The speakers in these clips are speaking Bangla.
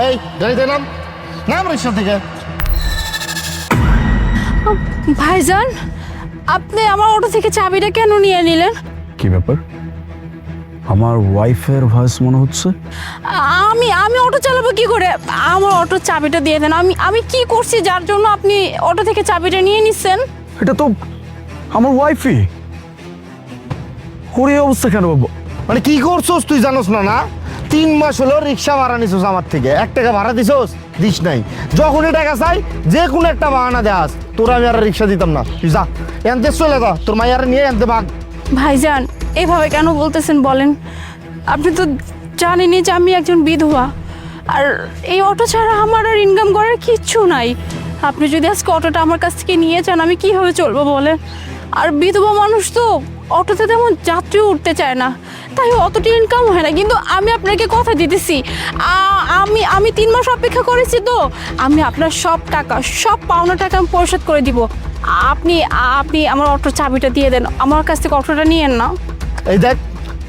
এই গাড়িতে নাম নাম রিক্সা থেকে। ভাইজান, আপনি আমার অটো থেকে চাবিটা কেন নিয়ে নিলেন? কি ব্যাপার? আমার ওয়াইফের ভয়েস মনে হচ্ছে। আমি আমি অটো চালাবো কি করে? আমার অটোর চাবিটা দিয়ে দেন। আমি কি করছি যার জন্য আপনি অটো থেকে চাবিটা নিয়ে নিচ্ছেন? এটা তো আমার ওয়াইফই। ওর এই অবস্থা কেন বাবু? মানে কি করছোস তুই জানোস না? না 3 মাস হলো রিক্সা ভাড়া নিছোস আমার থেকে, 1 টাকা ভাড়া দিছোস? দিস নাই। যখনই টাকা চাই যে কোনো একটা বাহানা দেয়াস, তোর আমি আর রিক্সা দিতাম না। তুই যা এনতে, চলে যা, তোর মাইয়ার নিয়ে এনতে ভাগ। ভাইজান, এভাবে কেন বলতেছেন বলেন? আপনি তো জানেনই যে আমি একজন বিধবা, আর এই অটো ছাড়া আমার আর ইনকাম করার কিচ্ছু নাই। আপনি যদি আজকে অটোটা আমার কাছ থেকে নিয়ে যান, আমি কিভাবে চলবো বলেন? আর বিধবা মানুষ তো অটোতে তেমন যাত্রী উঠতে চায় না, তাই অতটি ইনকাম হয় না। কিন্তু আমি আপনাকে কথা দিতেছি, আমি 3 মাস অপেক্ষা করেছি, তো আমি আপনার সব টাকা, সব পাওনা টাকা আমি পরিশোধ করে দিব। আপনি আপনি আমার অটোর চাবিটা দিয়ে দেন, আমার কাছ থেকে অটোটা নিয়েন না। এই দেখ,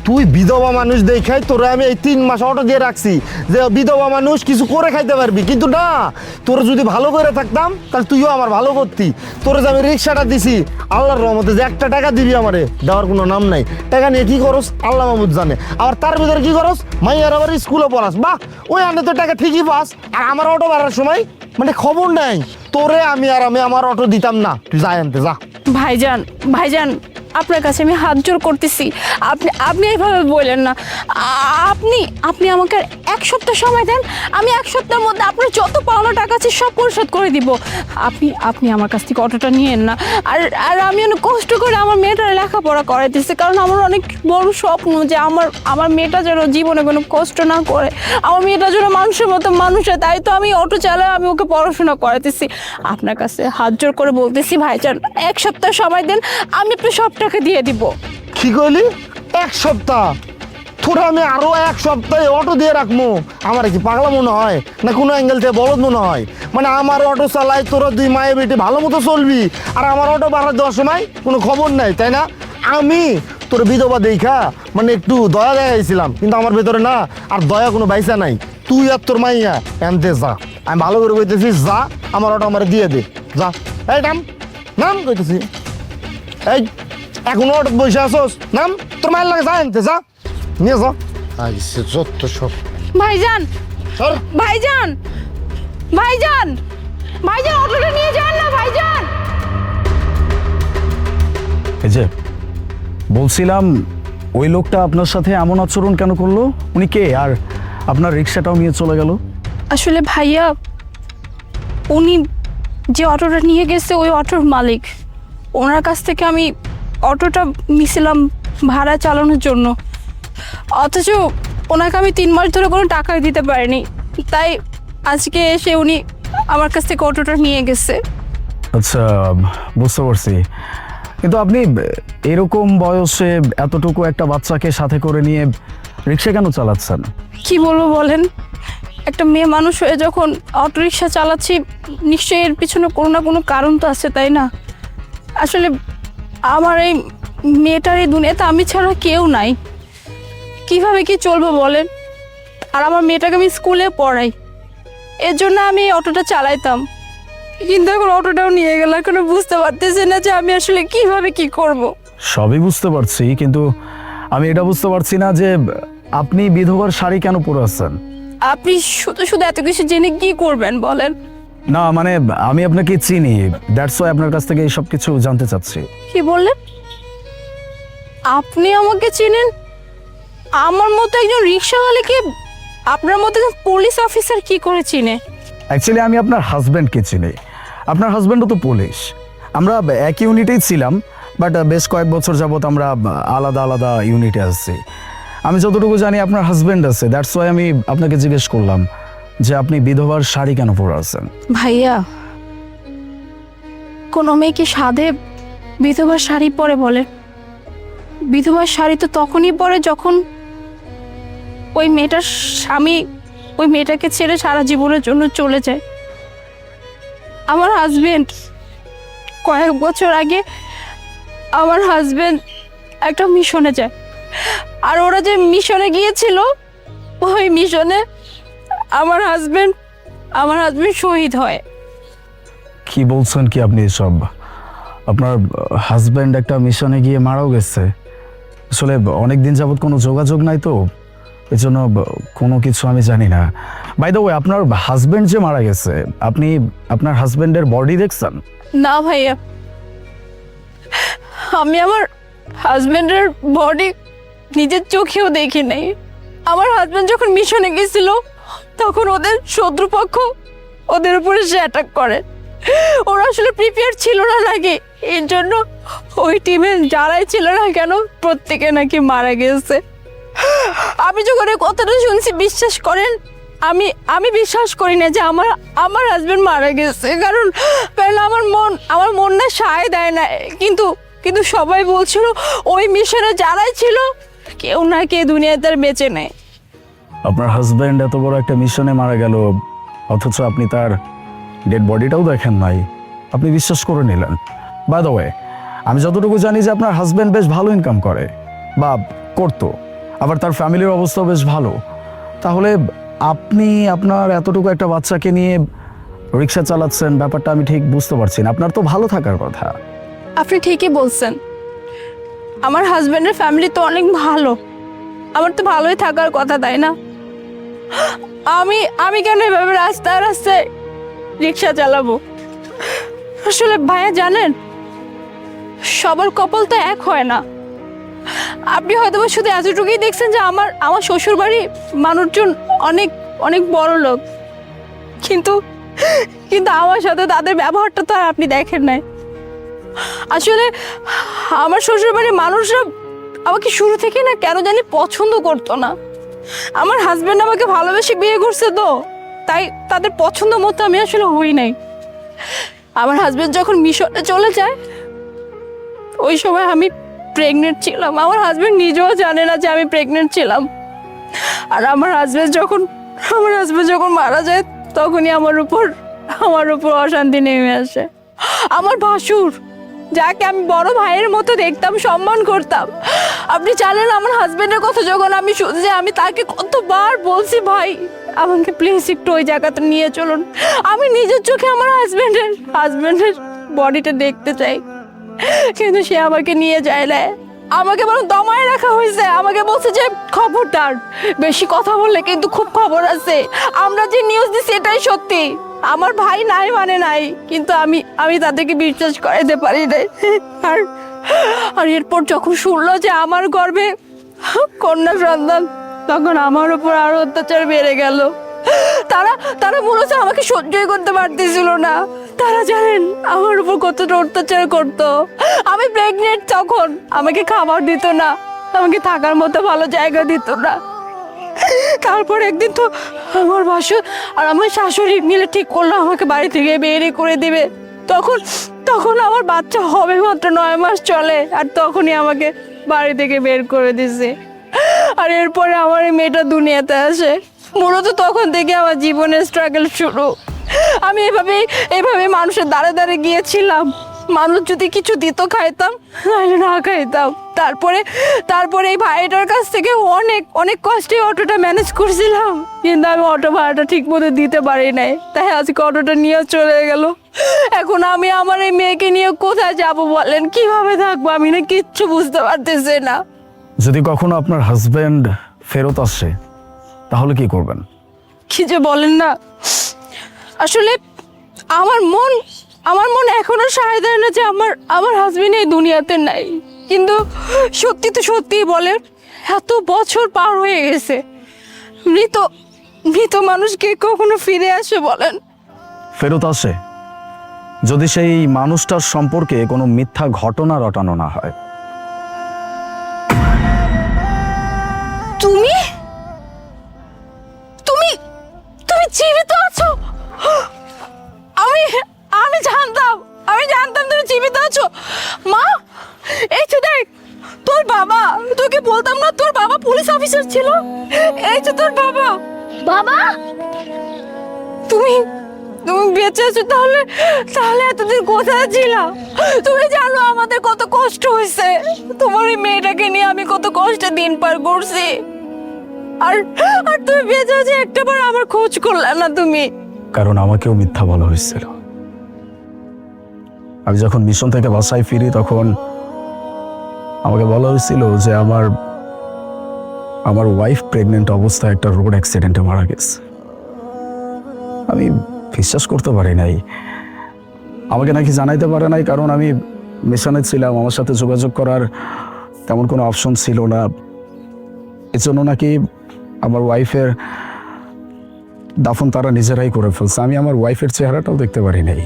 তুই বিধবা মানুষ দেখাই তোরা আমি এই 3 মাস অটো দিয়ে রাখছি যে বিধবা মানুষ কিছু করে খাইতে পারবি, কিন্তু না, তোরা যদি ভালো করে থাকতাম তাহলে তুইও আমার ভালো করতি। তোরা যে আমি রিক্সাটা দিছি, আল্লাহর রহমতে যে 1 টাকা দিবি আমারে, দেওয়ার কোনো নাম নাই। টাকা নিয়ে কি করস আল্লাহ মাহমুদ জানে। আবার তার ভিতরে কি করস, মাইয়ার আবার স্কুলে পড়াস, বাহ, ওই আনে তো টাকা ঠিকই পাস। আর আমার অটো বাড়ার সময় মানে খবর নাই তোরে আমি আমার অটো দিতাম না। তুই যা আনতে যা। ভাইজান, ভাইজান, আপনার কাছে আমি হাত জোর করতেছি, আপনি আপনি এইভাবে বললেন না। আপনি আপনি আমাকে 1 সপ্তাহ সময় দেন, আমি 1 সপ্তাহের মধ্যে আপনার যত পাওনা টাকা আছে সব পরিশোধ করে দিব। আপনি আপনি আমার কাছ থেকে অটোটা নিয়েন না। আর আর আমি অনেক কষ্ট করে আমার মেয়েটার লেখাপড়া করাইতেছি, কারণ আমার অনেক বড় স্বপ্ন যে আমার মেয়েটা যেন জীবনে কোনো কষ্ট না করে, আমার মেয়েটা যেন মানুষের মতো মানুষ হয়। তাই তো আমি অটো চালাই, আমি ওকে পড়াশোনা করাইতেছি। আপনার কাছে হাত জোর করে বলতেছি ভাইজান, 1 সপ্তাহ সময় দেন, আমি আপনার সব টাকা দিয়ে দিব। কি কইলি? 1 সপ্তাহ? তোরা আমি আরো 1 সপ্তাহে অটো দিয়ে রাখবো? আমার কি পাগলা মনে হয় না কোনো অ্যাঙ্গেল থেকে বলদ মনে হয়? মানে আমার অটো চালাই, তোরা 2 মায়ে বেটে ভালো মতো চলবি, আর আমার অটো ভাড়া দেওয়ার সময় কোনো খবর নাই, তাই না? আমি তোর বিধবা দেখা মানে একটু দয়া দেখাইছিলাম, কিন্তু আমার ভেতরে না আর দয়া কোনো বাইসা নাই। তুই আর তোর মাইয়া এনতে যা, আমি ভালো করে কইতেছি, যা আমার অটো আমার দিয়ে দে, যা। এই নাম নাম কইতেছি, এই এখন অটো বসে আসোস, নাম, তোর মায়ের লাগে যা এনতে যা, নিয়ে যা। আইসে যত সব। ভাইজান, সর। ভাইজান, ভাইজান, ভাইজান, অটোটা নিয়ে যান না ভাইজান। এই যে বলছিলাম, ওই লোকটা আপনার সাথে এমন আচরণ কেন করলো? উনি কে? আর আপনার রিক্সাটাও নিয়ে চলে গেল? আসলে ভাইয়া, উনি যে অটোটা নিয়ে গেছে ওই অটোর মালিক। ওনার কাছ থেকে আমি অটোটা নিয়েছিলাম ভাড়া চালানোর জন্য, অথচ ওনাকে আমি 3 মাস ধরে কোনো টাকাই দিতে পারিনি। তাই আজকে এসে উনি আমার কাছ থেকে অটোটা নিয়ে গেছে। আচ্ছা, বুঝতে পারছি। কিন্তু আপনি এরকম বয়সে এতটুকু একটা বাচ্চাকে সাথে করে নিয়ে রিক্সা কেন চালাচ্ছেন? কি বলবো বলেন, একটা মেয়ে মানুষ হয়ে যখন অটোরিকশা চালাচ্ছি, নিশ্চয়ই এর পিছনে কোনো না কোনো কারণ তো আছে, তাই না? আসলে আমার এই মেয়েটার এই দুনিয়াতে আমি ছাড়া কেউ নাই, কিভাবে কি চলবো বলেন? আর আমার মেয়েটাকে আমি স্কুলে পড়াই, এর জন্য আমি এই অটোটা চালাইতাম। কিন্তু এখন অটোটাও নিয়ে গেল, এখনো বুঝতে পারতেছি না যে আমি আসলে কিভাবে কি করব। সবই বুঝতে পারছি, কিন্তু আমি এটা বুঝতে পারছি না যে আপনি বিধবার শাড়ি কেন পরে আছেন? আপনি শুধু শুধু এত কিছু জেনে কি করবেন বলেন? না মানে আমি আপনাকে চিনি, দ্যাটস ওয়াই আপনার কাছ থেকে এই সব কিছু জানতে চাচ্ছি। কি বললেন? আপনি আমাকে চেনেন? আমার মতো একজন রিক্সাওয়ালাকে আপনার মতো একজন পুলিশ অফিসার কি করে চিনে? অ্যাকচুয়ালি আমি আপনার হাজব্যান্ডকে চিনি। আপনার হাজব্যান্ডও তো পুলিশ। আমরা এক ইউনিটেই ছিলাম, বাট বেশ কয়েক বছর যাবত আমরা আলাদা আলাদা ইউনিটে আসছি। আমি যতটুকু জানি আপনার হাজব্যান্ড আছে, দ্যাটস ওয়াই আমি আপনাকে জিজ্ঞেস করলাম যে আপনি বিধবার শাড়ি কেন পরে আছেন। ভাইয়া, কোনো মেয়ে কি সাধে বিধবার শাড়ি পরে বলে? বিধবার শাড়ি তো তখনই পরে যখন ওই মেয়েটার স্বামী ওই মেয়েটাকে ছেড়ে সারা জীবনের জন্য চলে যায়। আমার হাজবেন্ড কয়েক বছর আগে আমার হাজবেন্ড একটা মিশনে যায়, আর ওরা যে মিশনে গিয়েছিল ওই মিশনে আমার হাজবেন্ড শহীদ হয়। কি বলছেন কি আপনি এসব? আপনার হাজব্যান্ড একটা মিশনে গিয়ে মারাও গেছে। আসলে অনেক দিন যাবত কোনো যোগাযোগ নাই তো, এই জন্য কোনো কিছু আমি জানি না। বাই দ্য ওয়ে, আপনার হাজব্যান্ড যে মারা গেছে, আপনি আপনার হাজব্যান্ডের বডি দেখছেন? না ভাইয়া, আমি আমার হাজবেন্ডের বডি নিজের চোখেও দেখি নাই। আমার হাজবেন্ড যখন মিশনে গেছিল তখন ওদের শত্রুপক্ষ ওদের উপরে সে অ্যাটাক করে। ওরা আসলে প্রিপেয়ার ছিল না নাকি, এর জন্য ওই টিমে যারাই ছিল না কেন প্রত্যেকে নাকি মারা গেছে। আমি যখন এই কথাটা শুনছি, বিশ্বাস করেন আমি বিশ্বাস করি না যে আমার হাজবেন্ড মারা গেছে, কারণ আমার মন না সায় দেয় না। কিন্তু সবাই বলছিল ওই মিশনে যারাই ছিল কেউ না কে দুনিয়াতে আর বেঁচে নেই। আপনার হাজব্যান্ড এত বড় একটা মিশনে মারা গেল, অথচ আপনি তার ডেড বডিটাও দেখেন নাই, আপনি বিশ্বাস করে নিলেন। বাই দ্য ওয়ে, আমি যতটুকু জানি যে আপনার হাজব্যান্ড বেশ ভালো ইনকাম করে বা করতো, আবার তার ফ্যামিলির অবস্থাও বেশ ভালো। তাহলে আপনি আপনার এতটুকু একটা বাচ্চাকে নিয়ে রিক্সা চালাচ্ছেন, ব্যাপারটা আমি ঠিক বুঝতে পারছি না। আপনার তো ভালো থাকার কথা। আপনি ঠিকই বলছেন, আমার হাজবেন্ডের ফ্যামিলি তো অনেক ভালো, আমার তো ভালোই থাকার কথা, তাই না? আমি কেন এভাবে রাস্তায় রাস্তায় রিক্সা চালাবো? আসলে ভাইয়া জানেন, সবার কপাল তো এক হয় না। আপনি হয়তো শুধু এতটুকুই দেখছেন যে আমার শ্বশুর বাড়ি মানুষজন অনেক অনেক বড় লোক, কিন্তু আমার সাথে তাদের ব্যবহারটা তো আর আপনি দেখেন নাই। আসলে আমার শ্বশুর বাড়ির মানুষরা আমাকে শুরু থেকে না কেন জানি পছন্দ করতো না। আমার হাজবেন্ড আমাকে ভালোবেসে বিয়ে করছে, তো তাই তাদের পছন্দ মতো আমি আসলে হই নাই। আমার হাজবেন্ড যখন মিশনে চলে যায়, ওই সময় আমি প্রেগনেন্ট ছিলাম। আমার হাজবেন্ড নিজেও জানে না যে আমি প্রেগনেন্ট ছিলাম। আর আমার হাজবেন্ড যখন মারা যায়, তখনই আমার উপর অশান্তি নেমে আসে। আমার ভাসুর, যাকে আমি বড় ভাইয়ের মতো দেখতাম, সম্মান করতাম, আপনি জানেন আমার হাজবেন্ডের কথা যখন আমি শুনছি, আমি তাকে কতবার বলছি, ভাই আমাকে প্লিজ একটু ওই জায়গাতে নিয়ে চলুন, আমি নিজের চোখে আমার হাজবেন্ডের বডিটা দেখতে চাই। কিন্তু সে আমাকে নিয়ে যায় না, আমাকে বরং দমায় রাখা হয়েছে। আমাকে বলছে যে খবরদার, বেশি কথা বললে কিন্তু খুব খবর আছে, আমরা যে নিউজ দিচ্ছি এটাই সত্যি। আমার ভাই নাই মানে নাই, কিন্তু আমি তাদেরকে বিশ্বাস করাইতে পারি নাই। আর এরপর যখন শুনলো যে আমার গর্ভে কন্যা সন্তান, তখন আমার উপর আরো অত্যাচার বেড়ে গেল। তারা মূলত আমাকে সহ্যই করতে পারতেছিল না। তারা জানেন আমার উপর কতটা অত্যাচার করতো। আমি প্রেগনেন্ট, তখন আমাকে খাবার দিত না, আমাকে থাকার মতো ভালো জায়গা দিত না। তারপর একদিন তো আমার ভাসুর আর আমার শাশুড়ি মিলে ঠিক করলো আমাকে বাড়ি থেকে বেরিয়ে করে দিবে। তখন আমার বাচ্চা হবে মাত্র 9 মাস চলে, আর তখনই আমাকে বাড়ি থেকে বের করে দিছে। আর এরপরে আমার এই মেয়েটা দুনিয়াতে আসে। মূলত তখন থেকে আমার জীবনের স্ট্রাগল শুরু। আমি এভাবে মানুষের দ্বারে গিয়েছিলাম, মানুষ যদি কিছু দিত খাইতাম, নাহলে না খাইতাম। তারপরে এই ভাইটার কাছ থেকে অনেক কষ্টে অটোটা ম্যানেজ করছিলাম, কিন্তু আমি অটো ভাড়াটা ঠিক মতো দিতে পারি নাই, তাই আজকে অটোটা নিয়ে চলে গেল। এখন আমি আমার এই মেয়েকে নিয়ে কোথায় যাব বলেন, কিভাবে থাকবো? আমি না কিচ্ছু বুঝতে পারতেছি না। যদি কখনো আপনার হাজব্যান্ড ফেরত আসে, তাহলে কি করবেন? কি যে বলেন না, আসলে আমার মন এখনো সায় দেয় না যে আমার হাজবেন্ড এই দুনিয়াতে নাই। কিন্তু সত্যি বলেন, এত বছর পার হয়ে গেছে, মৃত মানুষকে কখনো ফিরে আসে বলেন? ফেরত আসে যদি সেই মানুষটার সম্পর্কে কোনো মিথ্যা ঘটনা রটানো না হয়। তুমি তুমি তুমি জীবিত আছো? আমি জানতাম তুমি জীবিত আছো। মা, এই তো দেখ তোর বাবা, তোকে বলতাম না তোর বাবা পুলিশ অফিসার ছিল, এই তো তোর বাবা। বাবা, তুমি বেঁচে আছো? তাহলে এতদিন কোথায় ছিল? তুমি জানো আমাদের কত কষ্ট হয়েছে, তোমার এই মেয়েটাকে নিয়ে আমি কত কষ্টে দিন পার করছি। আর আর তুমি বেঁচে আছো একটা বার আমার খোঁজ করলে না তুমি। কারণ আমাকেও মিথ্যা বলা হয়েছিল। আমি যখন মিশন থেকে বাসায় ফিরি তখন আমাকে বলা হয়েছিল যে আমার ওয়াইফ প্রেগনেন্ট অবস্থায় একটা রোড অ্যাক্সিডেন্টে মারা গেছে। আমি বিশ্বাস করতে পারি নাই। আমাকে নাকি জানাইতে পারে নাই কারণ আমি মিশনে ছিলাম, আমার সাথে যোগাযোগ করার তেমন কোনো অপশন ছিল না। এজন্য নাকি আমার ওয়াইফের দাফন তারা নিজেরাই করে ফেলছে। আমি আমার ওয়াইফের চেহারাটাও দেখতে পারি নাই।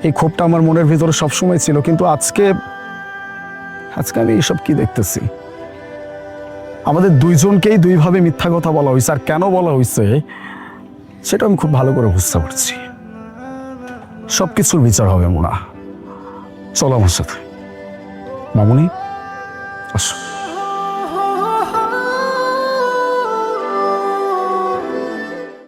এই ক্ষোভটা আমার মনের ভিতরে সবসময় ছিল, কিন্তু আজকে আমি এইসব কি দেখতেছি? আমাদের দুইজনকেই দুইভাবে মিথ্যা কথা বলা হয়েছে, আর কেন বলা হয়েছে সেটা আমি খুব ভালো করে বুঝতে পারছি। সবকিছুর বিচার হবে মোনা, চলো আমার সাথে। মামুনি আসো।